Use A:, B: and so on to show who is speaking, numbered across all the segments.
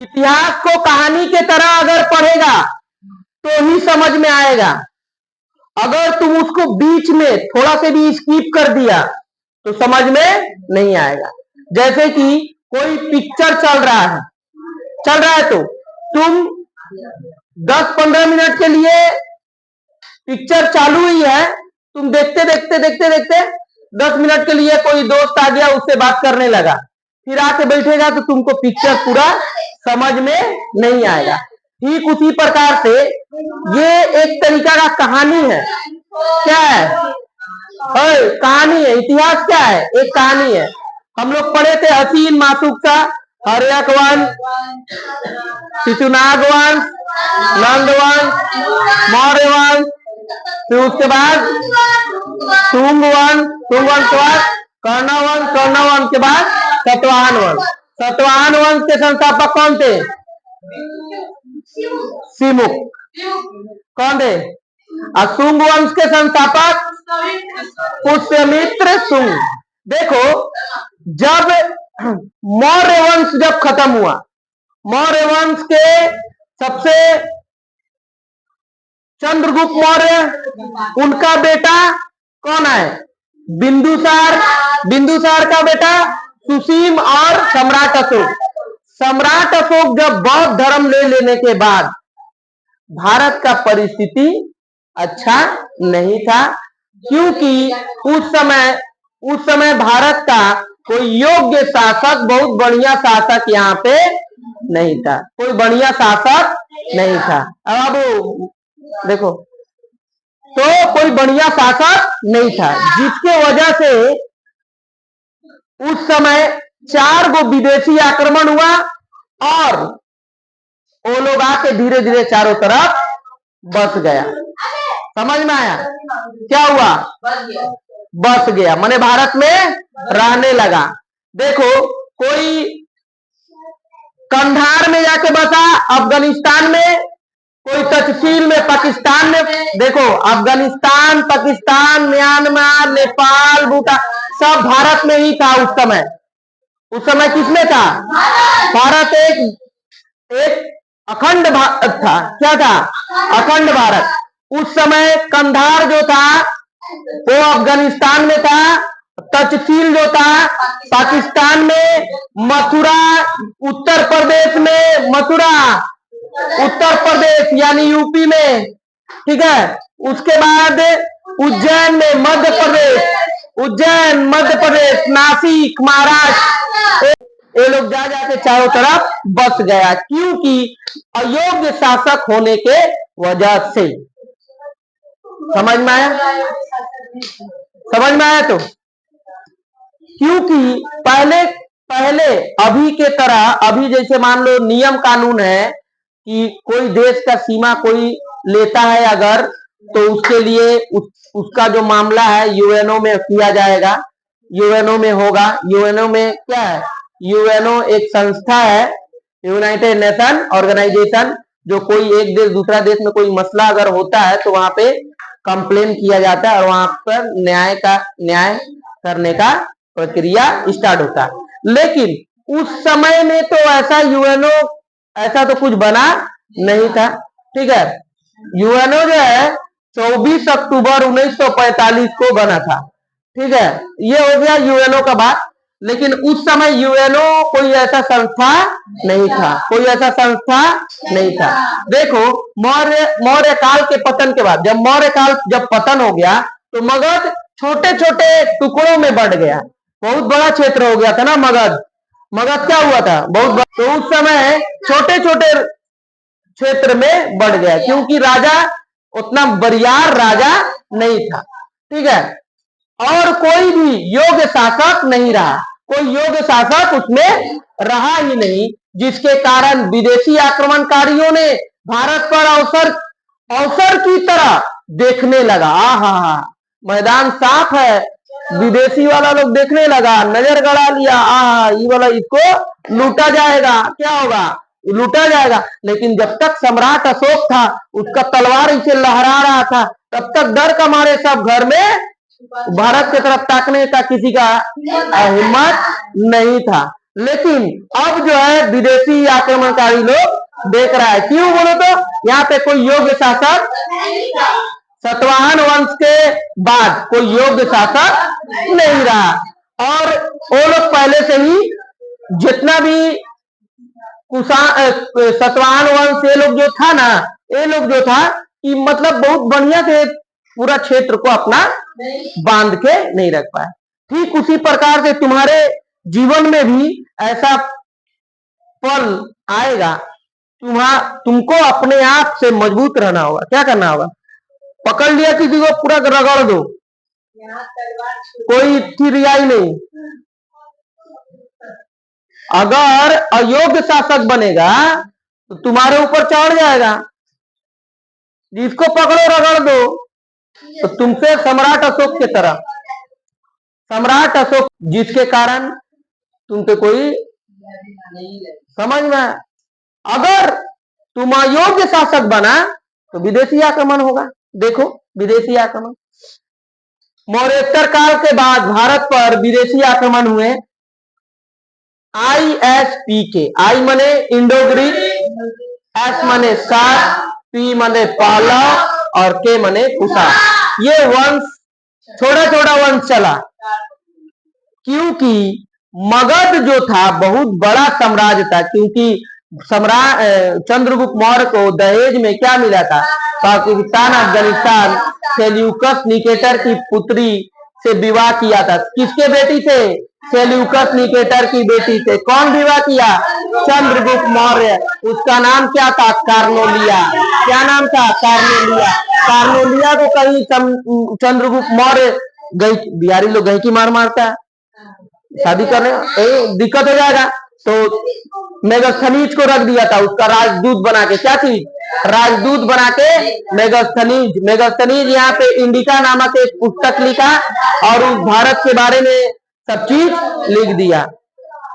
A: इतिहास को कहानी के तरह अगर पढ़ेगा तो ही समझ में आएगा। अगर तुम उसको बीच में थोड़ा से भी स्किप कर दिया तो समझ में नहीं आएगा। जैसे कि कोई पिक्चर चल रहा है तो तुम 10-15 मिनट के लिए पिक्चर चालू ही है, तुम देखते देखते देखते देखते 10 मिनट के लिए कोई दोस्त आ गया, उससे बात करने लगा, फिर आके बैठेगा तो तुमको पिक्चर पूरा समझ में नहीं आएगा। ठीक उसी प्रकार से ये एक तरीका का कहानी है। क्या है? कहानी है। इतिहास क्या है? एक कहानी है। हम लोग पढ़े थे हसीन मासूक सा, हर्यक वंश, शिशुनाग वंश, नंद वंश, मौर्य वंश, फिर उसके बाद शुंग वंश के बाद कर्ण वंश के बाद सतवाहन वंश। सतवाहन वंश के संस्थापक कौन थे? सिमुक। कौन थे? शुंग वंश के संस्थापक पुष्यमित्र शुंग। देखो, जब मौर्य वंश जब खत्म हुआ, मौर्य वंश के सबसे चंद्रगुप्त मौर्य, उनका बेटा कौन है? बिंदुसार। बिंदुसार का बेटा सुसीम और सम्राट अशोक। सम्राट अशोक जब बौद्ध धर्म ले लेने के बाद भारत का परिस्थिति अच्छा नहीं था, क्योंकि उस समय भारत का कोई योग्य शासक, बहुत बढ़िया शासक यहाँ पे नहीं था। कोई बढ़िया शासक नहीं था। अब देखो, तो कोई बढ़िया शासक नहीं था, जिसके वजह से उस समय 4 गो विदेशी आक्रमण हुआ और वो लोग आके धीरे धीरे चारों तरफ बस गया। समझ में आया? क्या हुआ? बस गया, माने भारत में रहने लगा। देखो, कोई कंधार में जाके बसा अफगानिस्तान में, कोई तक्षशिल में पाकिस्तान में। देखो, अफगानिस्तान, पाकिस्तान, म्यांमार, नेपाल, भूटान सब भारत में ही था उस समय। उस समय किसमें था? भारत एक अखंड भारत था। क्या था? अखंड भारत। उस समय कंधार जो था वो अफगानिस्तान में था, तक्षशिल जो था पाकिस्तान में, मथुरा उत्तर प्रदेश में, मथुरा उत्तर प्रदेश यानी यूपी में, ठीक है। उसके बाद उज्जैन में मध्य प्रदेश, उज्जैन मध्य प्रदेश, नासिक महाराष्ट्र, ये लोग जा जाके चारों तरफ बस गया, क्योंकि अयोग्य शासक होने के वजह से। समझ में आया? समझ में आया? तो क्योंकि पहले अभी के तरह, अभी जैसे मान लो नियम कानून है कि कोई देश का सीमा कोई लेता है अगर, तो उसके लिए उसका जो मामला है यूएनओ में किया जाएगा, यूएनओ में होगा। यूएनओ में क्या है? यूएनओ एक संस्था है, यूनाइटेड नेशन ऑर्गेनाइजेशन, जो कोई एक देश दूसरा देश में कोई मसला अगर होता है तो वहां पे कंप्लेन किया जाता है और वहां पर न्याय करने का प्रक्रिया स्टार्ट होता है। लेकिन उस समय में तो ऐसा यूएनओ ऐसा तो कुछ बना नहीं था, ठीक है। यूएनओ जो है 24 अक्टूबर 1945 को बना था, ठीक है। ये हो गया यूएनओ का बात। लेकिन उस समय यूएनओ कोई ऐसा संस्था नहीं था, कोई ऐसा संस्था नहीं था। देखो, मौर्य काल के पतन के बाद, जब मौर्य काल जब पतन हो गया तो मगध छोटे छोटे टुकड़ों में बढ़ गया, बहुत बड़ा क्षेत्र हो गया था ना मगध। मगध क्या हुआ था? बहुत बड़ा। तो उस समय छोटे छोटे क्षेत्र में बढ़ गया, क्योंकि राजा उतना बरियार राजा नहीं था, ठीक है। और कोई भी योग्य शासक नहीं रहा, कोई योग्य शासक उसमें रहा ही नहीं, जिसके कारण विदेशी आक्रमणकारियों ने भारत पर अवसर की तरह देखने लगा। हा, मैदान साफ है, विदेशी वाला लोग देखने लगा, नजर गड़ा लिया, ये वाला इसको लूटा जाएगा। क्या होगा? लूटा जाएगा। लेकिन जब तक सम्राट अशोक था, उसका तलवार इसे लहरा रहा था, तब तक डर का मारे सब घर में भारत की तरफ ताकने का किसी का हिम्मत नहीं था। लेकिन अब जो है विदेशी आक्रमणकारी लोग देख रहा है। क्यों बोलो तो यहाँ पे कोई योग्य शासक, सतवाहन वंश के बाद कोई योग्य शासक नहीं रहा, और वो लोग पहले से ही जितना भी सतवाहन वंश ये लोग जो था ना, ये लोग जो था कि मतलब बहुत बढ़िया से पूरा क्षेत्र को अपना बांध के नहीं रख पाए। ठीक उसी प्रकार से तुम्हारे जीवन में भी ऐसा पल आएगा, तुमको अपने आप से मजबूत रहना होगा। क्या करना होगा? पकड़ लिया किसी को पूरा रगड़ दो, कोई इसकी रियाई नहीं। अगर अयोग्य शासक बनेगा तो तुम्हारे ऊपर चढ़ जाएगा। जिसको पकड़ो रगड़ दो, तो तुमसे सम्राट अशोक की तरह, सम्राट अशोक जिसके कारण तुम पे कोई समझ में, अगर तुम अयोग्य शासक बना तो विदेशी आक्रमण होगा। देखो विदेशी आक्रमण, मौर्योत्तर काल के बाद भारत पर विदेशी आक्रमण हुए। ISPK, आई मने इंडो ग्रीक, एस मने सात, पी मने पहला और के मने कुशा। ये वंश छोटा छोटा वंश चला, क्योंकि मगध जो था बहुत बड़ा साम्राज्य था। क्योंकि सम्राट चंद्रगुप्त मौर्य को दहेज में क्या मिला था? पाकिस्तान अफगानिस्तान सेल्यूकस निकेटर की पुत्री से विवाह किया था। किसके बेटी से? सेल्यूकस निकेटर की बेटी से। कौन विवाह किया? चंद्रगुप्त मौर्य। उसका नाम क्या था? कार्नोलिया। क्या नाम था? कार्नोलिया। कार्नोलिया को कहीं चंद्रगुप्त मौर्य बिहारी लोग गई की मार मारता है, शादी करने दिक्कत हो जाएगा, तो मेगास्थनीज को रख दिया था उसका राजदूत बना के। क्या चीज? राजदूत बना के मेगास्थनीज। मेगास्थनीज यहाँ पे इंडिका नामक एक पुस्तक लिखा और उस भारत के बारे में सब चीज लिख दिया।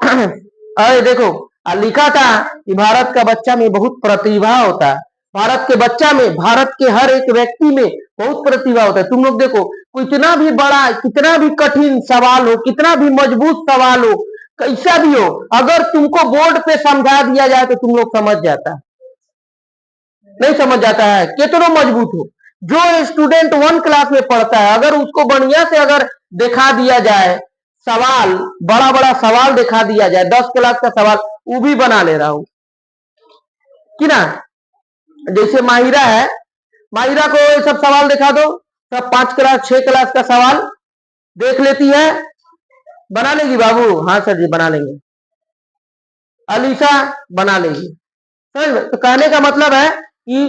A: अरे देखो लिखा था कि भारत का बच्चा में बहुत प्रतिभा होता है। भारत के बच्चा में, भारत के हर एक व्यक्ति में बहुत प्रतिभा होता है। तुम लोग देखो, कितना भी बड़ा, कितना भी कठिन सवाल हो, कितना भी मजबूत सवाल हो, कैसा भी हो, अगर तुमको बोर्ड पे समझा दिया जाए तो तुम लोग समझ जाता है। नहीं समझ जाता है, कितना मजबूत हो। जो स्टूडेंट 1 क्लास में पढ़ता है, अगर उसको बढ़िया से अगर दिखा दिया जाए सवाल, बड़ा बड़ा सवाल दिखा दिया जाए, 10 क्लास का सवाल, वो भी बना ले रहा हूं कि ना। जैसे माहिरा है, माहिरा को ये सब सवाल दिखा दो, सब 5 क्लास 6 क्लास का सवाल देख लेती है, बना लेगी बाबू। हाँ सर जी बना लेंगे। अलीसा बना लेगी। तो कहने का मतलब है कि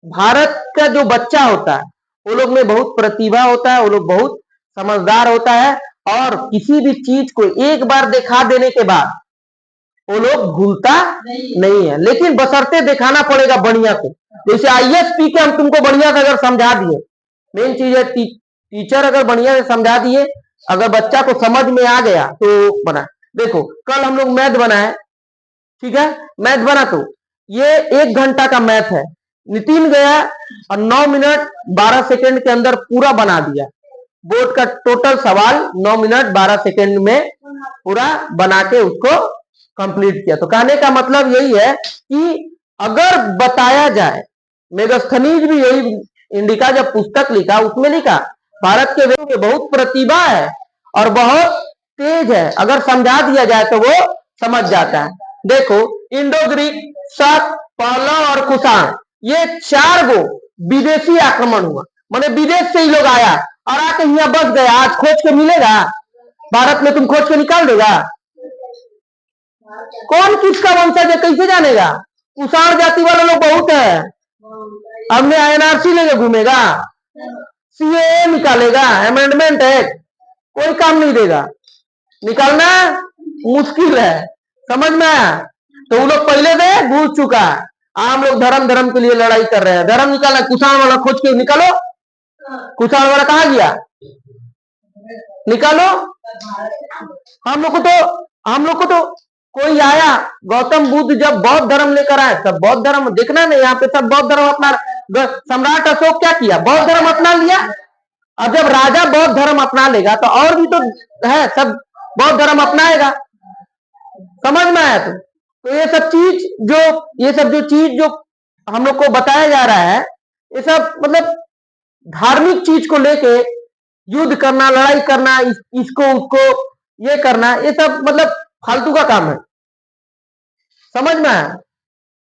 A: भारत का जो बच्चा होता है वो लोग में बहुत प्रतिभा होता है, वो लोग बहुत समझदार होता है, और किसी भी चीज को एक बार दिखा देने के बाद वो लोग भूलता नहीं है। लेकिन बशर्ते दिखाना पड़ेगा बढ़िया से। जैसे ISP के हम तुमको बढ़िया से अगर समझा दिए, मेन चीज है टीचर अगर बढ़िया से समझा दिए, अगर बच्चा को समझ में आ गया तो बना। देखो कल हम लोग मैथ बनाए, ठीक है, मैथ बना, तो ये 1 घंटा का मैथ है। नितिन गया और 9 मिनट 12 सेकंड के अंदर पूरा बना दिया। बोर्ड का टोटल सवाल 9 मिनट 12 सेकंड में पूरा बना के उसको कंप्लीट किया। तो कहने का मतलब यही है कि अगर बताया जाए, मेगास्थनीज भी यही इंडिका जब पुस्तक लिखा उसमें लिखा भारत के व्यक्ति में बहुत प्रतिभा है और बहुत तेज है, अगर समझा दिया जाए तो वो समझ जाता है। देखो इंडो ग्रीक, शक, पहलव और कुषाण, ये 4 गो विदेशी आक्रमण हुआ। माने विदेश से ही लोग आया और आके यहाँ बस गया। आज खोज के मिलेगा भारत में? तुम खोज के निकाल देगा? कौन किसका वंशज है कैसे जानेगा? कुषाण जाति वाले लोग बहुत है। हमने INRC लेके घूमेगा, CAA निकालेगा, अमेंडमेंट एक्ट, कोई काम नहीं देगा। निकालना मुश्किल है, समझ में आया? तो वो लोग पहले से बूझ चुका है। हम लोग धर्म धर्म के लिए लड़ाई कर रहे हैं, धर्म निकालना। कुषाण वाला खोज के निकालो, कुषाण वाला कहा गया? निकालो। हम लोग को तो कोई आया, गौतम बुद्ध जब बौद्ध धर्म लेकर आए, सब बौद्ध धर्म देखना नहीं, यहाँ पे सब बौद्ध धर्म अपना। सम्राट अशोक क्या किया? बौद्ध धर्म अपना लिया। और जब राजा बौद्ध धर्म अपना लेगा तो और भी तो है सब बौद्ध धर्म अपनाएगा। समझ में आया? तो ये सब जो चीज जो हम लोग को बताया जा रहा है, ये सब मतलब धार्मिक चीज को लेके युद्ध करना, लड़ाई करना, इसको उसको ये करना, ये सब मतलब फालतू का काम है। समझ में आया?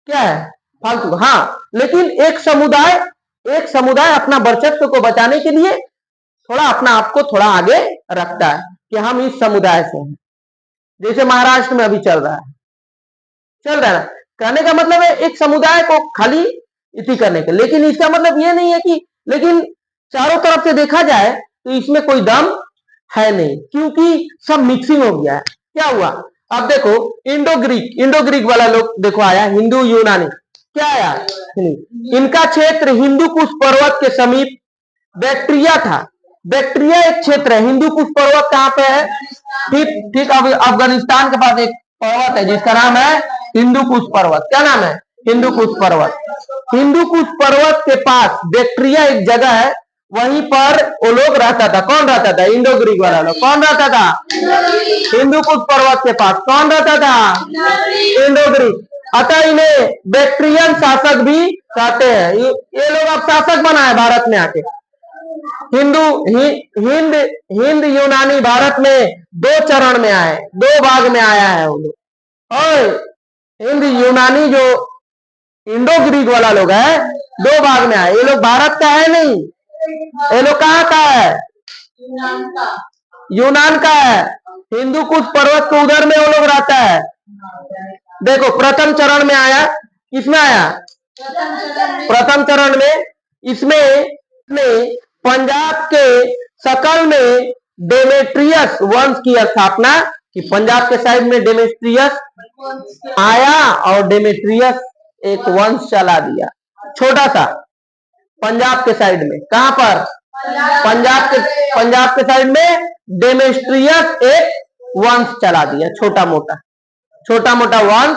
A: क्या है? फालतू। हाँ, लेकिन एक समुदाय अपना वर्चस्व को बचाने के लिए थोड़ा अपना आप को थोड़ा आगे रखता है कि हम इस समुदाय से हैं। जैसे महाराष्ट्र में अभी चल रहा है ना। कहने का मतलब है एक समुदाय को खाली इसी करने के, लेकिन इसका मतलब ये नहीं है कि, लेकिन चारों तरफ से देखा जाए तो इसमें कोई दम है नहीं, क्योंकि सब मिक्सिंग हो गया है। क्या हुआ? अब देखो, इंडो ग्रीक वाला लोग देखो आया, हिंदू यूनानी क्या आया? इनका क्षेत्र हिंदू कुश पर्वत के समीप बैक्ट्रिया था। बैक्ट्रिया एक क्षेत्र है। हिंदू कुश पर्वत कहां पे है? ठीक ठीक, अब अफगानिस्तान के पास एक पर्वत है जिसका नाम है हिंदू कुश पर्वत। क्या नाम है? हिंदू कुश पर्वत। हिंदू कुश पर्वत के पास बैक्ट्रिया एक जगह है, वहीं पर वो लोग रहता था। कौन रहता था? इंडो ग्रीक वाला लोग। कौन रहता था? हिंदू कुश पर्वत के पास कौन रहता था? Indo Greek. अतः इन्हें बैक्ट्रियन शासक भी कहते हैं। ये लोग अब शासक बना है भारत में आके। हिंदू हिंद हिंद यूनानी भारत में दो चरण में आए, दो भाग में आया है वो लोग। और हिंद यूनानी जो इंडो ग्रीक वाला लोग है, दो भाग में आए। ये लोग भारत का है नहीं, ये लोग कहाँ का है? यूनान का है। हिंदू कुश पर्वत के उधर में वो लोग रहता है। देखो, प्रथम चरण में आया, किसमें आया? प्रथम चरण में इसमें पंजाब के सकल में डेमेट्रियस वंश की स्थापना की। पंजाब के साइड में डेमेट्रियस आया और डेमेट्रियस एक वंश चला दिया, छोटा सा। पंजाब के साइड में, कहां पर? पंजाब के साइड में डेमेट्रियस एक वंश चला दिया, छोटा मोटा वंश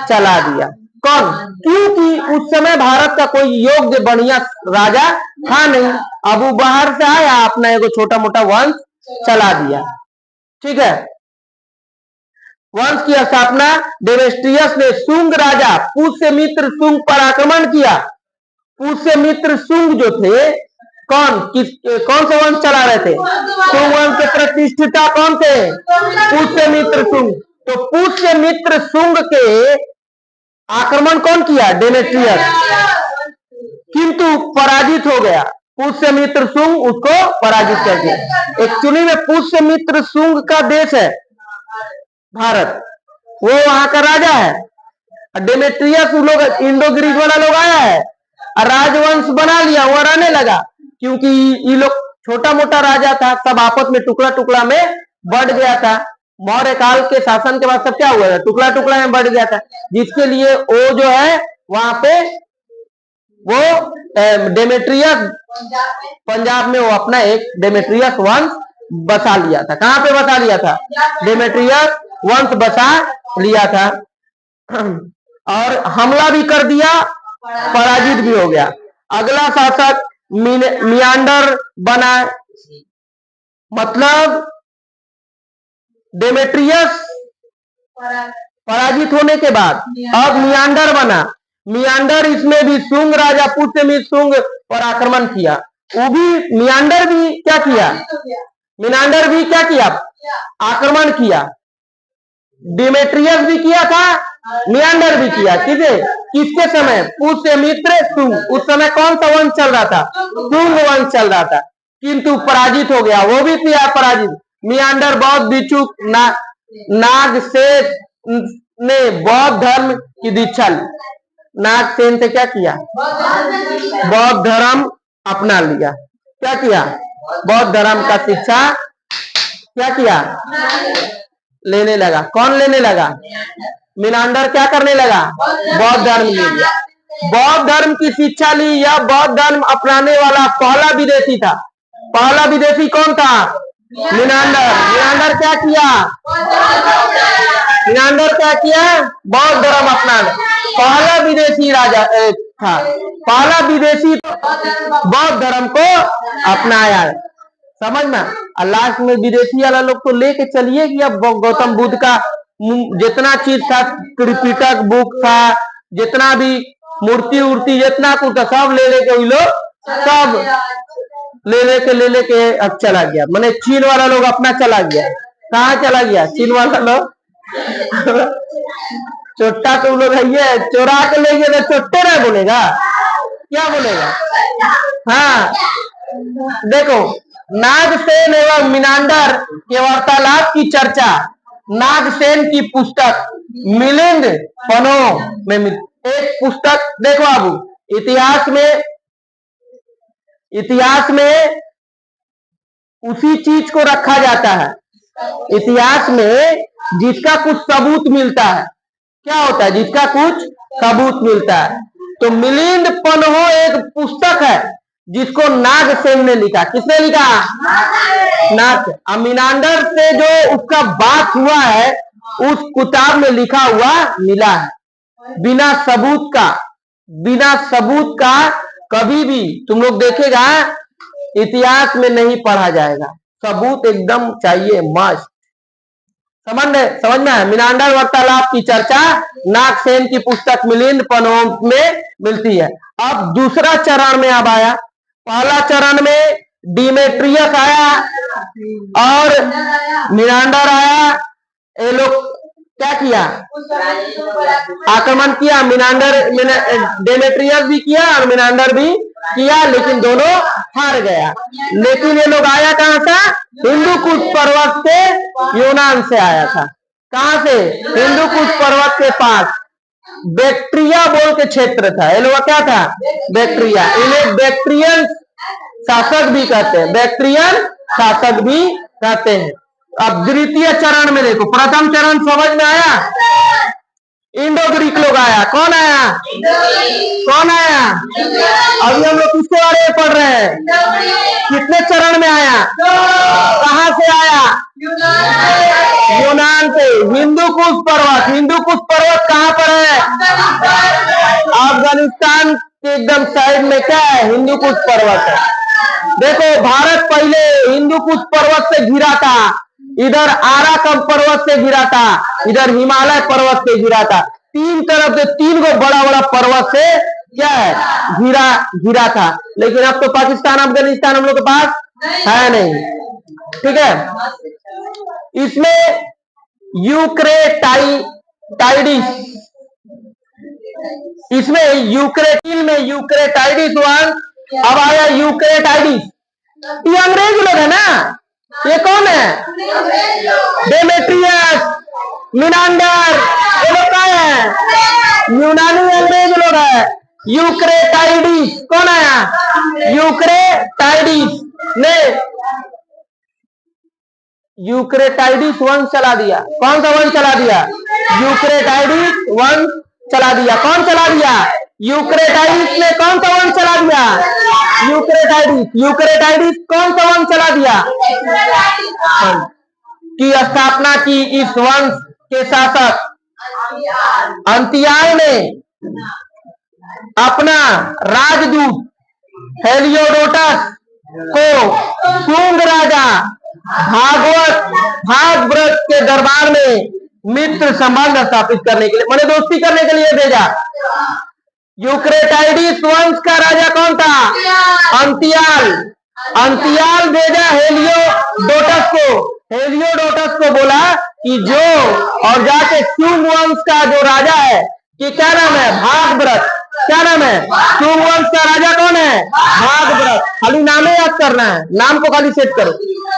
A: चला दिया। कौन? क्योंकि उस समय भारत का कोई योग्य बढ़िया राजा था नहीं। अब वो बाहर से आया, अपना एगो छोटा मोटा वंश चला दिया। ठीक है। वंश की स्थापना डेमेट्रियस ने शुंग राजा पुष्यमित्र शुंग पर आक्रमण किया। पुष्यमित्र शुंग जो थे, कौन से वंश चला रहे थे? शुंग वंश के प्रतिष्ठिता कौन थे? पुष्यमित्र शुंग। तो पुष्यमित्र शुंग के आक्रमण कौन किया? डेमेट्रियस। किंतु पराजित हो गया। पुष्यमित्र शुंग उसको पराजित कर दिया। एक्चुअली में पुष्यमित्र शुंग का देश है भारत, वो वहां का राजा है। डेमेट्रियस लोग इंडो ग्रीक वाला लोग आया है और राजवंश बना लिया, वो रहने लगा। क्योंकि ये लोग छोटा मोटा राजा था, सब आपस में टुकड़ा टुकड़ा में बढ़ गया था। मौर्य काल के शासन के बाद सब क्या हुआ था? टुकड़ा टुकड़ा में बढ़ गया था, जिसके लिए वो जो है वहां पे वो डेमेट्रियस पंजाब में वो अपना एक डेमेट्रियस वंश बसा लिया था। कहां पे बसा लिया था? डेमेट्रियस वंश बसा लिया था और हमला भी कर दिया, पराजित भी हो गया। अगला शासक मियांडर बना। मतलब डेमेट्रियस पराजित होने के बाद अब मियांडर बना। मियांडर, इसमें भी शुंग राजा पुष्यमित्र शुंग पर आक्रमण किया। वो भी मियांडर भी क्या किया? मियांडर भी क्या किया? आक्रमण किया। डिमेट्रियस भी किया था, मियांडर भी किया। किसके समय? पुष्यमित्र शुंग। उस समय कौन सा वंश चल रहा था? शुंग वंश चल रहा था, किंतु पराजित हो गया। वो भी किया पराजित। मियांडर बौद्ध भिक्षुक नागसेन ने बौद्ध धर्म की दीक्षा ली। नागसेन से क्या किया? बौद्ध धर्म अपना लिया। क्या किया? बौद्ध धर्म का शिक्षा क्या किया? लेने लगा। कौन लेने लगा? मिनांडर क्या करने लगा? बौद्ध धर्म ले लिया। बौद्ध धर्म की शिक्षा ली। यह बौद्ध धर्म अपनाने वाला पहला विदेशी था। पहला विदेशी कौन था? मिनांडर। मिनांडर क्या किया? मिनांडर क्या किया? बौद्ध धर्म अपनाने पहला विदेशी राजा था। पहला विदेशी बौद्ध धर्म को अपनाया। समझ में? और लास्ट में विदेशी वाला लोग तो लेके चलिए कि अब गौतम बुद्ध का जितना चीज था, त्रिपिटक बुक था, जितना भी मूर्ति उर्ति जितना कुछ था, सब ले लेके वो लोग सब ले लेके अब चला गया। मैंने चीन वाला लोग अपना चला गया। कहाँ चला गया चीन वाला लोग? चोट्टा तुम लोग है, चोरा के ले गए तो चोट्टे ना बोलेगा, क्या बोलेगा? हाँ, देखो, नागसेन एवं मीनांडर के वार्तालाप की चर्चा नागसेन की पुस्तक मिलिंद पनो में एक पुस्तक। देखो अब इतिहास में उसी चीज को रखा जाता है। इतिहास में जिसका कुछ सबूत मिलता है, क्या होता है? जिसका कुछ सबूत मिलता है। तो मिलिंद पन्हो एक पुस्तक है जिसको नागसेन ने लिखा। किसने लिखा? नाग। मीनांडर से जो उसका बात हुआ है उस किताब में लिखा हुआ मिला है। बिना सबूत का कभी भी तुम लोग देखेगा इतिहास में नहीं पढ़ा जाएगा। सबूत एकदम चाहिए, मस्ट। समझ में है? मीनांडर वार्तालाप की चर्चा नागसेन की पुस्तक मिलिंद पन्हो में मिलती है। अब दूसरा चरण में अब आया। पहला चरण में डिमेट्रियस आया और मीनांडर आया। ये लोग क्या किया? आक्रमण किया। डेमेट्रियस भी किया और मीनांडर भी किया, लेकिन दोनों हार गया। लेकिन ये लोग आया कहां से? हिंदू कुश पर्वत से, यूनान से आया था। कहां से? हिंदू कुश पर्वत के पास बैक्ट्रिया बोल के क्षेत्र था। ये लोग क्या था? बैक्ट्रिया। इन्हें बैक्ट्रियन शासक भी कहते हैं, बैक्ट्रियन शासक भी कहते हैं। अब द्वितीय चरण में देखो, प्रथम चरण समझ में आया? इंडो ग्रीक लोग आया। कौन आया? अभी हम लोग किसके बारे में पढ़ रहे हैं? कितने चरण में आया? कहां से आया? यूनान से। हिंदू कुश पर्वत कहां पर है? अफगानिस्तान के एकदम साइड में क्या है? हिंदू कुश पर्वत है। देखो, भारत पहले हिंदू कुश पर्वत से घिरा था, इधर आराकम पर्वत से घिरा था, इधर हिमालय पर्वत से घिरा था। तीन तरफ से तीन को बड़ा बड़ा पर्वत से क्या है? घिरा था। लेकिन अब तो पाकिस्तान अफगानिस्तान हम लोग के पास है नहीं। ठीक है, इसमें यूक्रेटाइडिस वन। अब आया यूक्रेटाइडिस। ये अंग्रेज लोग है ना? ये कौन है? डेमेट्रियस, मीनांडर, ये लोग क्या है? यूनानी अंग्रेज लोग है। यूक्रेटाइडिस कौन आया? यूक्रेटाइडिस ने यूक्रेटाइडिस वंश चला दिया। कौन सा वंश चला दिया? यूक्रेटाइडिस वंश चला दिया। कौन चला दिया? यूक्रेटाइडिस ने कौन सा वंश चला दिया? यूक्रेटाइडिस कौन सा वंश चला दिया? की स्थापना की। इस वंश के शासक अंतियाल ने अपना राजदूत हेलियोडोटस को शुंग राजा भागव्रत के दरबार में मित्र संबंध स्थापित करने के लिए, मैंने दोस्ती करने के लिए भेजा। यूक्रेटाइडिस वंश का राजा कौन था? अंतियाल भेजा हेलियोडोटस को बोला कि जो और जाके शुंग वंश का जो राजा है, कि क्या नाम है? भागव्रत। क्या नाम है? शुंग वंश का राजा कौन है? भागव्रत। खाली नाम याद करना है, नाम को खाली सेट करो।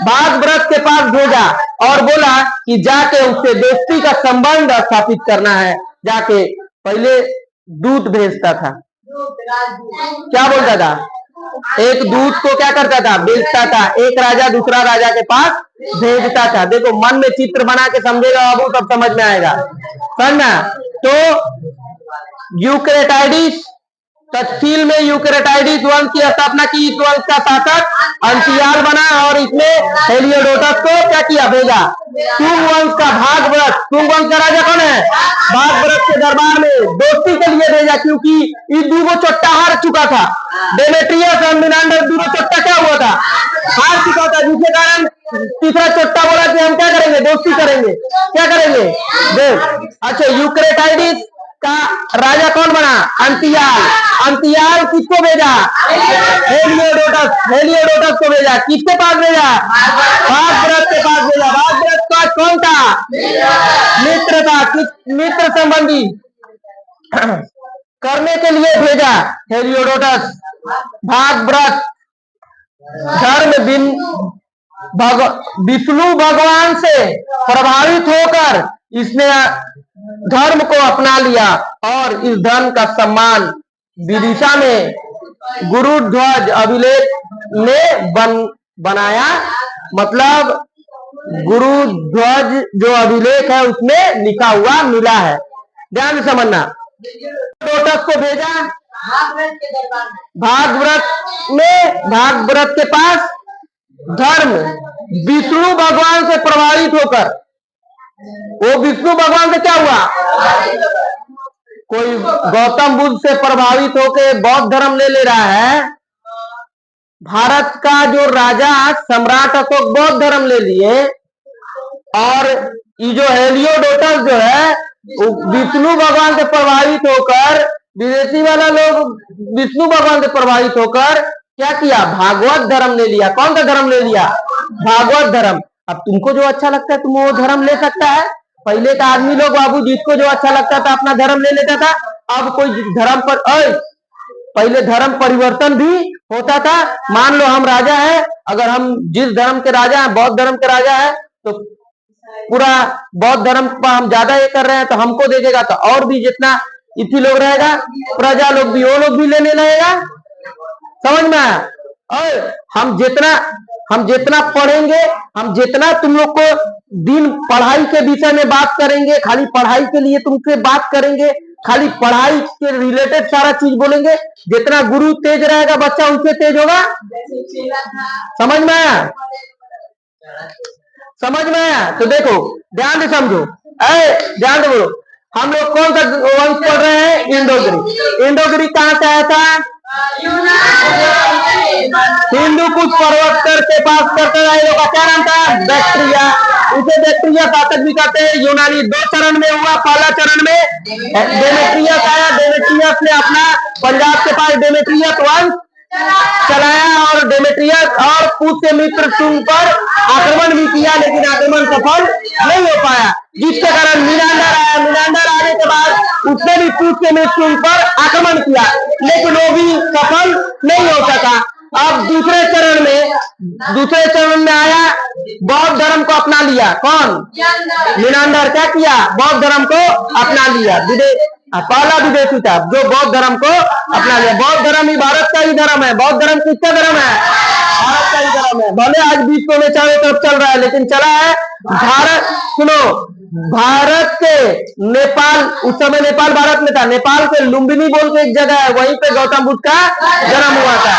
A: भागव्रत के पास भेजा और बोला कि जाके उससे दोस्ती का संबंध स्थापित करना है। जाके पहले दूत भेजता था। क्या बोलता था? एक दूत को क्या करता था? भेजता था। एक राजा दूसरा राजा के पास भेजता था। देखो, मन में चित्र बना के समझेगा बाबू, तब समझ में आएगा। समझना? तो यूक्रेटाइडिस, तत्सील में यूक्रेटाइडिस वंश की स्थापना की। इस वंश का शासक अंतियाल बना और इसमें हेलियोडोटस को क्या किया? भेजा। शुंग वंश का भागव्रत, शुंग वंश का राजा कौन है? भागव्रत के दरबार में दोस्ती के लिए भेजा, क्योंकि ये दूगो चट्टा हार चुका था। डेमेट्रियस और मीनांडर दूगो चट्टा क्या हुआ था? हार चुका था, जिसके कारण तीसरा चोट्टा बोला कि हम क्या करेंगे, दोस्ती करेंगे, क्या करेंगे, देख। अच्छा, यूक्रेटाइडिस का राजा कौन बना, अंतियाल। अंतियाल किसको भेजा, हेलियोडोटस। हेलियोडोटस को भेजा, किसके पास भेजा, भागभरत के पास भेजा। भागभरत का कौन था, मित्र था। किस मित्र संबंधी करने के लिए भेजा, हेलियोडोटस। भागभरत धर्म विष्णु भगवान से प्रभावित होकर इसने धर्म को अपना लिया और इस धर्म का सम्मान विदिशा में गुरु ध्वज अभिलेख ने बनाया। मतलब गुरु ध्वज जो अभिलेख है उसमें लिखा हुआ मिला है। ध्यान से समझना। लोटस को भेजा भागव्रत में, भागव्रत के पास धर्म विष्णु भगवान से प्रभावित होकर, वो विष्णु भगवान से क्या हुआ, कोई गौतम बुद्ध से प्रभावित होकर बौद्ध धर्म ले रहा है। भारत का जो राजा सम्राट अशोक बौद्ध धर्म ले लिए, और ये जो हेलियोडोटस जो है विष्णु भगवान से प्रभावित होकर, विदेशी वाला लोग विष्णु भगवान से प्रभावित होकर क्या किया, भागवत धर्म ले लिया। कौन सा धर्म ले लिया, भागवत धर्म। अब तुमको जो अच्छा लगता है तुम वो धर्म ले सकता है। पहले का आदमी लोग बाबू जिसको जो अच्छा लगता था अपना धर्म ले लेता था। अब कोई धर्म पर पहले धर्म परिवर्तन भी होता था। मान लो हम राजा हैं, अगर हम जिस धर्म के राजा हैं, बौद्ध धर्म के राजा है, तो पूरा बौद्ध धर्म पर हम ज्यादा ये कर रहे हैं तो हमको दे देगा, तो और भी जितना इति लोग रहेगा, प्रजा लोग भी, वो लोग भी लेने लगेगा। समझ में आया। और हम जितना पढ़ेंगे, हम जितना तुम लोग को दिन पढ़ाई के विषय में बात करेंगे, खाली पढ़ाई के लिए तुमसे बात करेंगे, खाली पढ़ाई के रिलेटेड सारा चीज बोलेंगे, जितना गुरु तेज रहेगा बच्चा उनसे तेज होगा। समझ में आया, समझ में आया। तो देखो ध्यान से समझो, ध्यान से बोलो। हम लोग कौन सा वंश पढ़ रहे हैं, इंडो ग्रीक। इंडो ग्रीक कहां से आया था, हिंदू कुछ पर्वत के पास करते रहे लोग का क्या नाम था, बैक्टीरिया। उसे बैक्टीरिया शासक भी कहते हैं। यूनानी 2 चरण में हुआ। पहला चरण में डेमेट्रियस आया। डेमेट्रियस ने अपना पंजाब के पास डेमेट्रियस वंश चलाया, और डेमेट्रियस और पुष्य मित्र शुंग पर आक्रमण भी किया, लेकिन आक्रमण सफल नहीं हो पाया, जिसके कारण मीनांडर आया। मीनांडर आने के बाद उसने भी पुष्य मित्र शुंग पर आक्रमण किया, लेकिन वो भी सफल नहीं हो सका। अब दूसरे चरण में आया, बौद्ध धर्म को अपना लिया। कौन, मीनांडर। क्या किया, बौद्ध धर्म को अपना लिया। पहला विदेशी था जो बौद्ध धर्म को अपना लिया। बौद्ध धर्म ही भारत का ही धर्म है। बौद्ध धर्म किसका धर्म है, भारत का ही धर्म है। भले आज विश्व में चारों तरफ चल रहा है, लेकिन चला है भारत। सुनो, भारत के नेपाल, उस समय नेपाल भारत में था। नेपाल के लुम्बिनी बोल के एक जगह है, वहीं पे गौतम बुद्ध का जन्म हुआ था।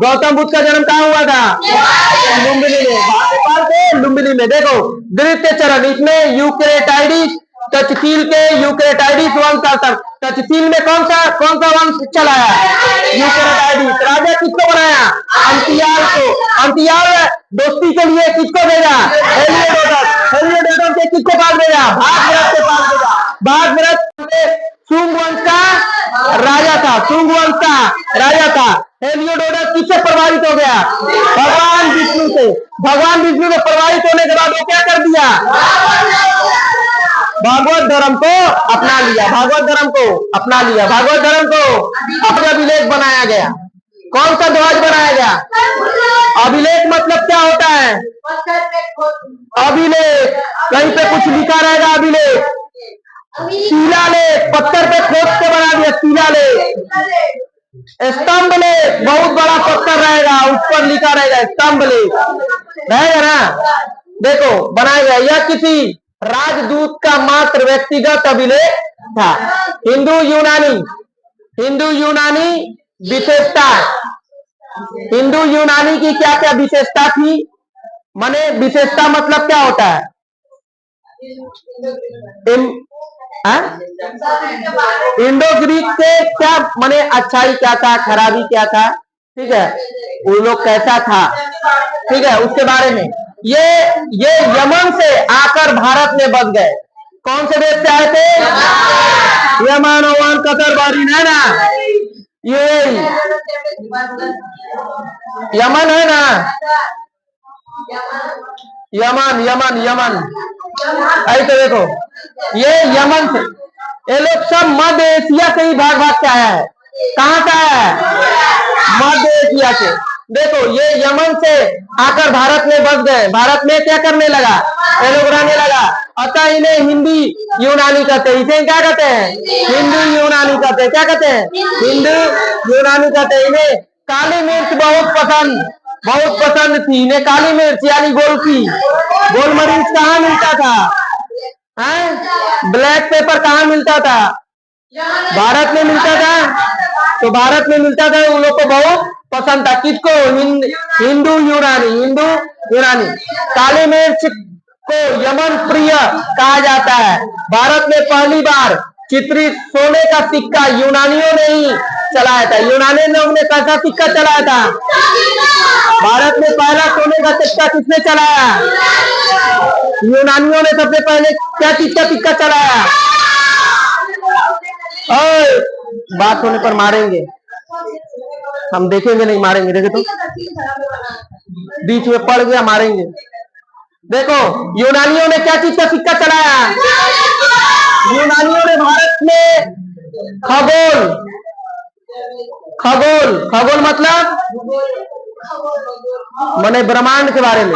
A: गौतम बुद्ध का जन्म कहाँ हुआ था, लुम्बिनी में। नेपाल के लुम्बिनी में। देखो द्वितीय चरण, इसमें यूक्रेटाइडिस, तक्षशिल के यूक्रेटाइडिस वंश का। तक्षशिल में कौन सा वंश चलाया, यूक्रेटाइडिस। राजा किसको बनाया, अंतियाल को। अंतियाल दोस्ती के लिए किसको भेजा, हेलियोडोटस। हेलियोडोटस के किसको पास भेजा, भागभरत के पास भेजा। भागभरत शुंग वंश का राजा था, शुंग वंश का राजा था। हेलियोडोटस किससे प्रभावित हो गया, भगवान विष्णु से। भगवान विष्णु से प्रभावित होने के बाद वो क्या कर दिया, भागवत धर्म को अपना लिया। भागवत धर्म को अपना लिया। भागवत धर्म को अपना अभिलेख बनाया गया। कौन सा ध्वज बनाया गया, अभिलेख मतलब क्या होता है, अभिलेख। कहीं पे कुछ लिखा रहेगा, अभिलेख। शिलालेख, पत्थर पे खोद के बना दिया, शिलालेख। स्तंभ लेख, बहुत बड़ा पत्थर रहेगा, उस पर लिखा रहेगा स्तंभ लेख, रहेगा ना। देखो बनाया गया। यह किसी राजदूत का मात्र व्यक्तिगत अभिलेख था। हिंदू यूनानी विशेषता। हिंदू यूनानी की क्या क्या विशेषता थी, माने विशेषता मतलब क्या होता है, इंडो ग्रीक से क्या माने अच्छाई क्या था, खराबी क्या था, ठीक है, वो लोग कैसा था, ठीक है, उसके बारे में। ये ये यमन से आकर भारत में बस गए। कौन से देश से आए थे? यमन, ओमान, कतर, बहरीन, है ना? ये यमन है ना? यमन यमन यमन, आई तो देखो, ये यमन से, ये लोग सब मध्य एशिया से ही भाग भाग के आया है। कहाँ से आया है? मध्य एशिया से। देखो, ये यमन से आकर भारत में बस गए। भारत में क्या करने लगा? ये लोग रहने लगा। अतः इन्हें हिंदी यूनानी कहते हैं। इसे क्या कहते हैं? हिंदू यूनानी कहते हैं। क्या कहते हैं? हिंदू यूनानी कहते हैं। इन्हें काली मिर्च बहुत पसंद थी। इन्हें काली मिर्च यानी गोल मरीच कहाँ मिलता था? ब्लैक पेपर कहाँ मिलता था? भारत में मिलता था। तो भारत में मिलता था, उन लोग को बहुत पसंद था। किसको? हिंदू यूनानी। काली मिर्च को यमन प्रिय कहा जाता है। भारत में पहली बार चित्रित सोने का सिक्का यूनानियों ने ही चलाया था। यूनानी लोग ने कैसा सिक्का चलाया था? भारत में पहला सोने का सिक्का किसने चलाया? यूनानियों ने सबसे पहले क्या चीज का सिक्का चलाया? ओए, बात होने पर मारेंगे, हम देखेंगे नहीं, मारेंगे। देखे तो बीच में पड़ गया, मारेंगे। देखो, यूनानियों ने क्या चीज का सिक्का चलाया? यूनानियों ने भारत में खगोल मतलब माने ब्रह्मांड के बारे में।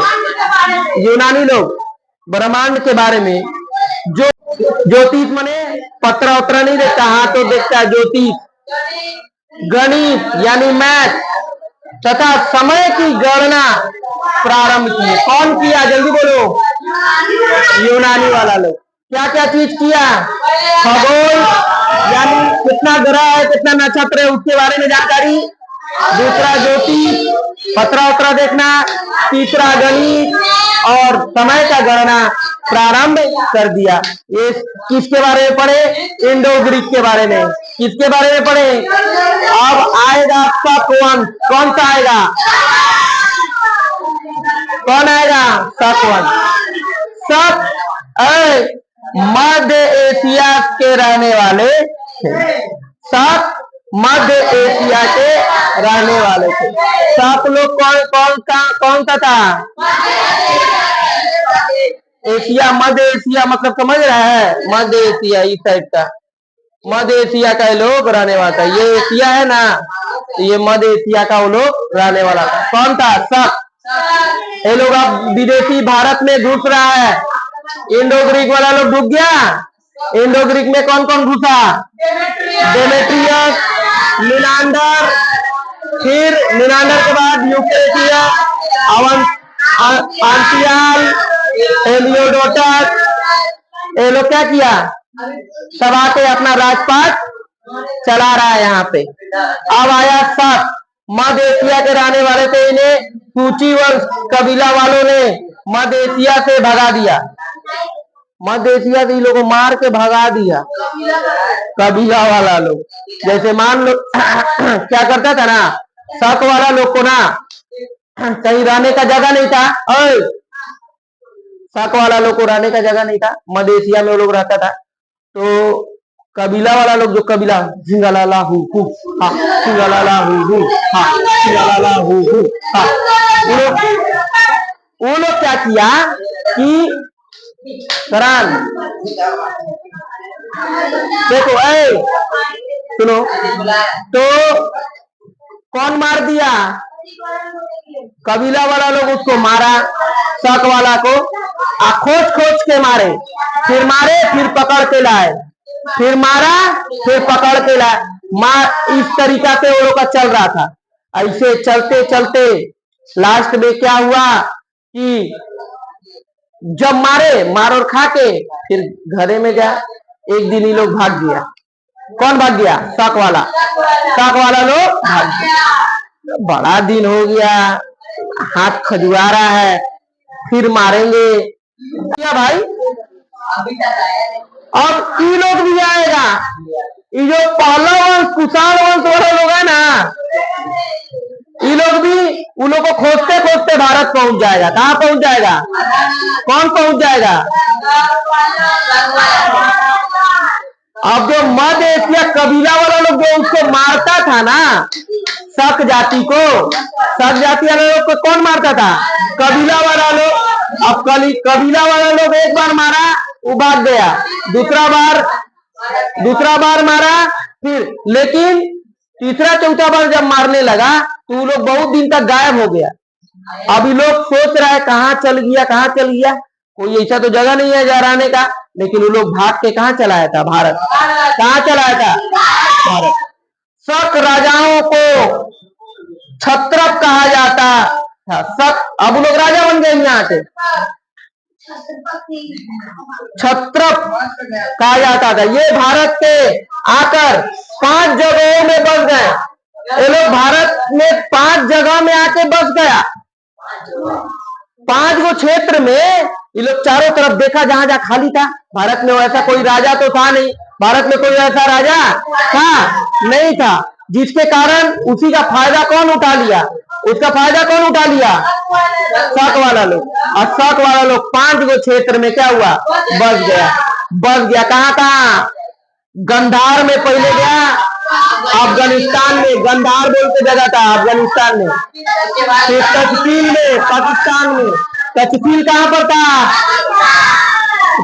A: यूनानी लोग ब्रह्मांड के बारे में, जो ज्योतिष माने पत्र उत्र नहीं देखता, हाँ तो देखता है ज्योतिष, गणित यानी मैथ तथा समय की गणना प्रारंभ की। कौन किया? जल्दी बोलो। यूनानी वाला लोग। क्या क्या चीज किया? खगोल यानी कितना ग्रह है, कितना नक्षत्र है, उसके बारे में जानकारी। दूसरा ज्योतिष, पत्र उत्र देखना। तीसरा गणित, और समय का गणना प्रारंभ कर दिया। ये किसके बारे में पढ़े? इंडो ग्रीक के बारे में। किसके बारे में पढ़े? अब आएगा शक। कौन सा आएगा? कौन आएगा? शक मध्य एशिया के रहने वाले थे। शक मध्य एशिया के रहने वाले थे। शक लोग कौन सा था? एशिया, मध्य एशिया मतलब समझ रहा है? मध्य एशिया इस साइड का, मध्य एशिया का ये लोग रहने वाला था। ये एशिया है ना, तो ये मध्य एशिया का वो लोग रहने वाला था। कौन था? शक। ये लोग अब विदेशी भारत में घुस रहा है। इंडो ग्रीक वाला लोग डूब गया। इंडो ग्रीक में कौन कौन घुसा? डेमेट्रियस, मिनांडर, फिर मिनांडर के बाद यूक्रेटियस, आंटियाल, हेलियोडोटस। ये लोग क्या किया? सब आके अपना राजपाट चला रहा है यहाँ पे। अब आया शक, मध्य एशिया के रहने वाले थे। इन्हें सूची वंश कबीला वालों ने मध्य एशिया से भगा दिया। मध्य एशिया से लोगों को मार के भगा दिया कबीला वाला लोग। जैसे मान लो क्या करता था ना, शक वाला लोग को ना कहीं रहने का जगह नहीं था। शक वाला लोग को रहने का जगह नहीं था, मध्य एशिया में वो लोग रहता था। तो कबीला वाला लोग, जो कबीला सिंगालाला हु हाँ, सिंगालाला हु हाँ, सिंगालाला हु हाँ, वो लोग क्या किया कि करान, देखो सुनो, तो कौन मार दिया? कबीला वाला लोग उसको मारा, शक वाला को खोज खोज के मारे, फिर पकड़ के लाए, फिर मारा, फिर पकड़ के लाए। इस तरीका से वो लोग का चल रहा था। ऐसे चलते चलते लास्ट में क्या हुआ कि जब मार और खा के फिर घरे में गया। एक दिन ही लोग भाग गया। कौन भाग गया? शक वाला लोग भाग गया। बड़ा दिन हो गया, हाथ खजुआ रहा है, फिर मारेंगे क्या भाई? अब ये लोग भी आएगा। ये जो पहला वंश, कुषाण वंश वाले लोग है ना, ये लोग भी उन लोग को खोजते खोजते भारत पहुंच जाएगा। कहां पहुंच जाएगा? कौन पहुंच जाएगा? अब जो मध्य एशिया कबीला वाला लोग जो उसको मारता था ना, शक जाति को, शक जाति वाले लोग को कौन मारता था? कबीला वाला लोग। अब कबीला वाला लोग एक बार मारा, वो भाग गया, दूसरा बार मारा, फिर लेकिन तीसरा चौथा बार जब मारने लगा तो वो लोग बहुत दिन तक गायब हो गया। अभी लोग सोच रहा है कहाँ चल गया, कहाँ चल गया। कोई ऐसा तो जगह नहीं है जा रहने का, लेकिन वो लोग भाग के कहाँ चलाया था? भारत। कहाँ चलाया था? भारत। शक राजाओं को छत्रप कहा जाता था। शक, अब लोग राजा बन गए यहाँ से, छत्रप कहा जाता था। ये भारत के आकर 5 जगहों में बस गए। ये लोग भारत में 5 जगह में आके बस गया। 5 गो क्षेत्र में ये लोग चारों तरफ देखा, जहां जहां खाली था। भारत में वैसा कोई राजा तो था नहीं, भारत में कोई ऐसा राजा था नहीं था, जिसके कारण उसी का फायदा कौन उठा लिया? उसका फायदा कौन उठा लिया? शक वाला लोग। और शक वाला लोग 5 गो क्षेत्र में क्या हुआ? बस गया। कहां कहां? गंधार में पहले गया, अफगानिस्तान में, गंधार बोल के जगह था अफगानिस्तान में, फिर तक्षशिल में पाकिस्तान में। तक्षशिल कहां पर था?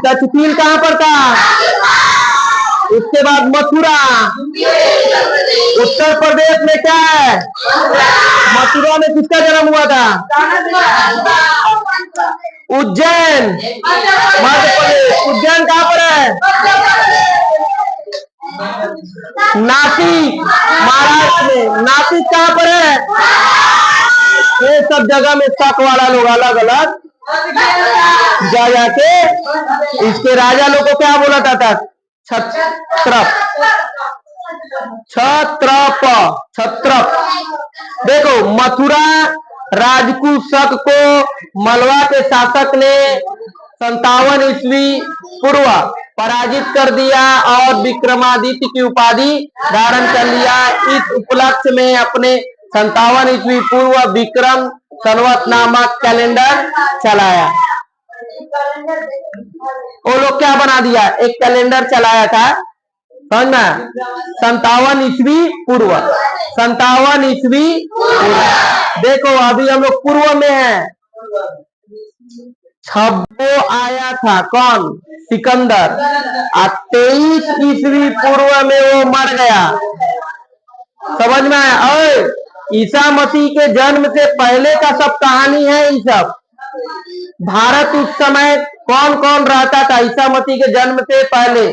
A: तक्षशिल कहां पर था? उसके बाद मथुरा, उत्तर प्रदेश में क्या है? मथुरा में किसका जन्म हुआ था? उज्जैन, मध्य प्रदेश। उज्जैन कहां पर है? नासिक, महाराष्ट्र में। नासिक कहां पर है? ये सब जगह में शक वाला लोग अलग अलग जा जाके इसके राजा लोग को क्या बोला जाता? छत्रप। छत्रप। देखो, मथुरा राजपूत शक को मलवा के शासक ने 57 ईस्वी पूर्व पराजित कर दिया और विक्रमादित्य की उपाधि धारण कर लिया। इस उपलक्ष्य में अपने 57 ईस्वी पूर्व विक्रम संवत नामक कैलेंडर चलाया। वो लोग क्या बना दिया? एक कैलेंडर चलाया था, समझ में? 57 ईस्वी पूर्व। 57 ईस्वी पूर्व। देखो अभी हम लोग पूर्व में हैं। छब्बो आया था कौन? सिकंदर। 23 ईस्वी पूर्व में वो मर गया। समझ में आया? और ईसा मसीह के जन्म से पहले का सब कहानी है। ये सब भारत उस समय कौन कौन रहता था? ईसा मसीह के जन्म से पहले,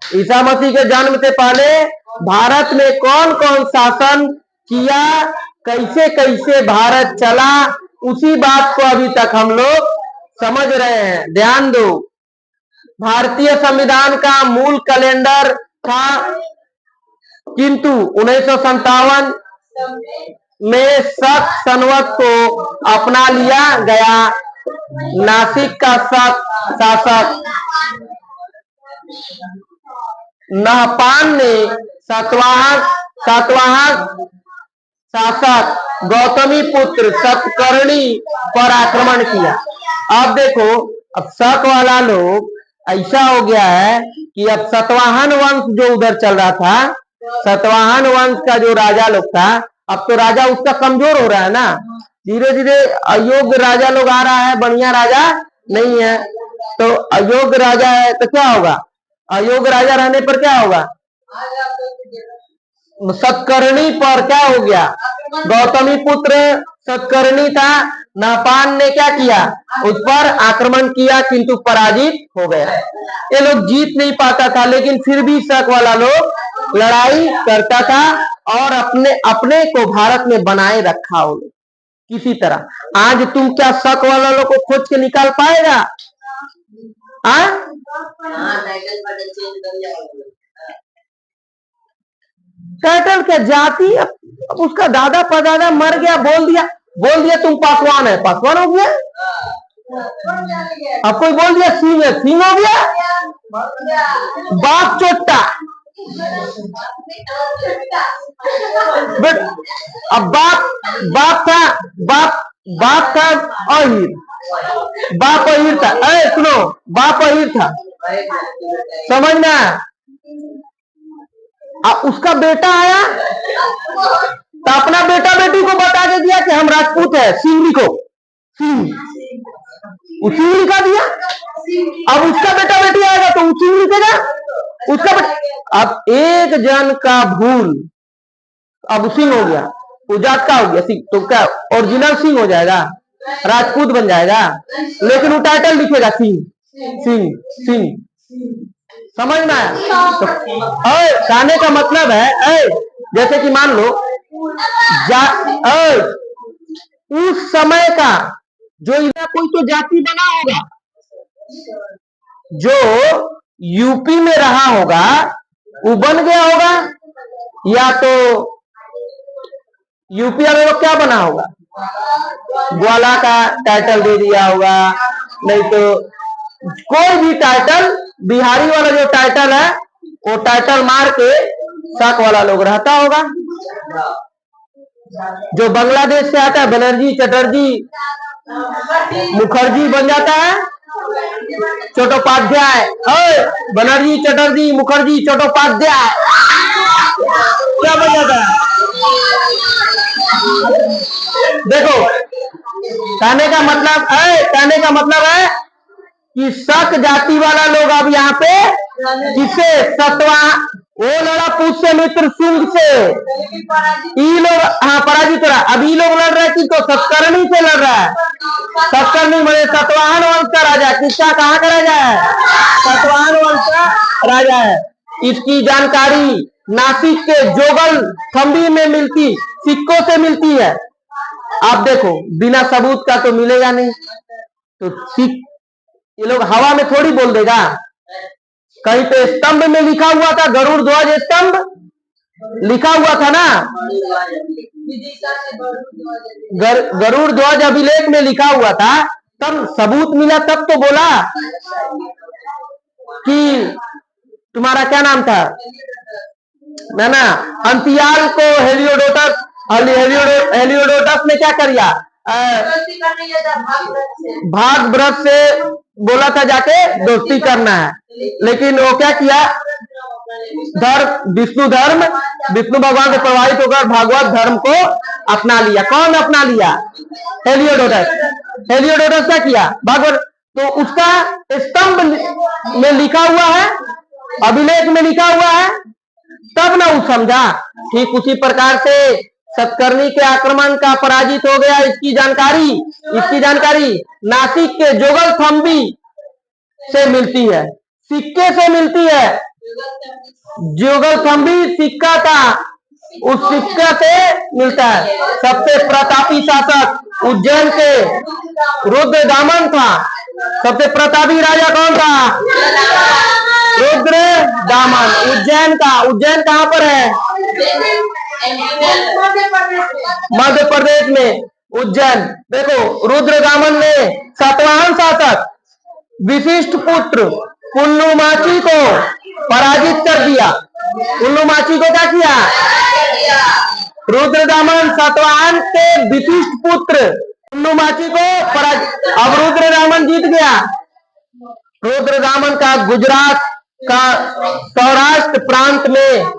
A: ईसा मसीह के जन्म से पहले भारत में कौन कौन शासन किया, कैसे कैसे भारत चला, उसी बात को अभी तक हम लोग समझ रहे हैं। ध्यान दो, भारतीय संविधान का मूल कैलेंडर था, किंतु 1957 में शक संवत को अपना लिया गया। नासिक का शासक नहपान ने सातवाहन शासक गौतमी पुत्र सतकर्णी पर आक्रमण किया। अब देखो, अब शक वाला लोग ऐसा हो गया है कि अब सतवाहन वंश जो उधर चल रहा था, सतवाहन वंश का जो राजा लोग था, अब तो राजा उसका कमजोर हो रहा है ना। धीरे धीरे अयोग्य राजा लोग आ रहा है, बढ़िया राजा नहीं है। तो अयोग्य राजा है तो क्या होगा? अयोग्य राजा रहने पर क्या होगा? सतकर्णी पर क्या हो गया? गौतमी पुत्र सतकर्णी था, नहपान ने क्या किया? उस पर आक्रमण किया, किंतु पराजित हो गया। ये लोग जीत नहीं पाता था, लेकिन फिर भी शक वाला लोग लड़ाई करता था और अपने अपने को भारत में बनाए रखा वो लोग किसी तरह। आज तुम क्या शक वाला लोग को खोज के निकाल पाएगा? टाइटल क्या? जाति। अब उसका दादा परदादा मर गया, बोल दिया तुम पासवान है, पासवान हो गया। अब कोई बोल दिया सिंह है, सिंह हो गया। बाप चोट्टा, बट अब बाप था, बाप बाप था अहीर, बाप अहीर था। सुनो, बाप अहीर था, समझना। अब उसका बेटा आया तो अपना बेटा बेटी को बता के दिया कि हम राजपूत है, सिंह को उसी ने लिखा दिया। अब उसका बेटा बेटी आएगा तो उसी में लिखेगा उसका बेटा। अब एक जन का भूल, अब सिंह हो गया, वो जात का हो गया सिंह, तो क्या ओरिजिनल सिंह हो जाएगा, राजपूत बन जाएगा, लेकिन वो टाइटल लिखेगा सिंह सिंह सिंह। समझ में आया? तो कहने का मतलब है जैसे कि मान लो उस समय का जो कोई तो जाति बना होगा, जो यूपी में रहा होगा वो बन गया होगा, या तो यूपी वाले लोग क्या बना होगा, ग्वाला का टाइटल दे दिया होगा, नहीं तो कोई भी टाइटल, बिहारी वाला जो टाइटल है वो टाइटल मार के शक वाला लोग रहता होगा। जो बांग्लादेश से आता है बनर्जी चटर्जी मुखर्जी बन जाता है चट्टोपाध्याय, बनर्जी चटर्जी मुखर्जी चट्टोपाध्याय क्या बन जाता है। देखो कहने का मतलब है कि शक जाति वाला लोग अब यहाँ पे जिसे सतवा वो लड़ा पूछ से मित्र सिंह से, ई लोग हाँ पराजित रहा। अब ई लोग लड़ रहे हैं कि तो सतकर्णी से लड़ रहा है, सतकर्णी मैंने सतवाहन वंश का राजा, किसका कहाँ का राजा है, सतवाहन वंश का राजा है। इसकी जानकारी नासिक के जोगल थंबी में मिलती, सिक्कों से मिलती है। आप देखो बिना सबूत का तो मिलेगा नहीं, तो सिक्क ये लोग हवा में थोड़ी बोल देगा। कहीं पे स्तंभ में लिखा हुआ था, गरुड़ ध्वज स्तंभ लिखा हुआ था ना, गरुड़ ध्वज अभिलेख में लिखा हुआ था, तब सबूत मिला तब तो बोला कि तुम्हारा क्या नाम था ना अंतियाल को हेलियोडोटस ने क्या कर दिया, भाग व्रत से बोला था जाके दोस्ती करना है, लेकिन वो क्या किया, विष्णु भगवान से प्रभावित होकर भागवत धर्म को अपना लिया। कौन अपना लिया, हेलियोडोटस क्या किया, भागवत। तो उसका स्तंभ में लिखा हुआ है, अभिलेख में लिखा हुआ है, तब ना वो समझा। ठीक उसी प्रकार से सतकर्णी के आक्रमण का पराजित हो गया। इसकी जानकारी नासिक के जोगल थंबी से मिलती है, सिक्के से मिलती है। जोगल थंबी सिक्का था, उस सिक्का से मिलता है। सबसे प्रतापी शासक उज्जैन के रुद्रदामन था। सबसे प्रतापी राजा कौन था, रुद्रदामन। उज्जैन कहां पर है, मध्य प्रदेश में उज्जैन। देखो रुद्रदामन ने सातवाहन शासक विशिष्ट पुत्र पुल्लुमाची को पराजित कर दिया। पुल्लुमाची को क्या किया, रुद्रदामन सातवाहन के विशिष्ट पुत्र पुल्लुमाची को पराजित। अब रुद्रदामन जीत गया। रुद्रदामन का गुजरात का सौराष्ट्र प्रांत में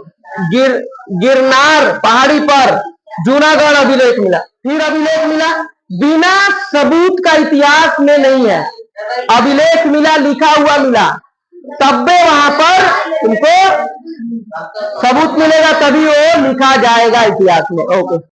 A: गिरनार पहाड़ी पर जूनागढ़ अभिलेख मिला। फिर अभिलेख मिला, बिना सबूत का इतिहास में नहीं है, अभिलेख मिला, लिखा हुआ मिला, तब भी वहां पर तुमको सबूत मिलेगा, तभी वो लिखा जाएगा इतिहास में। ओके।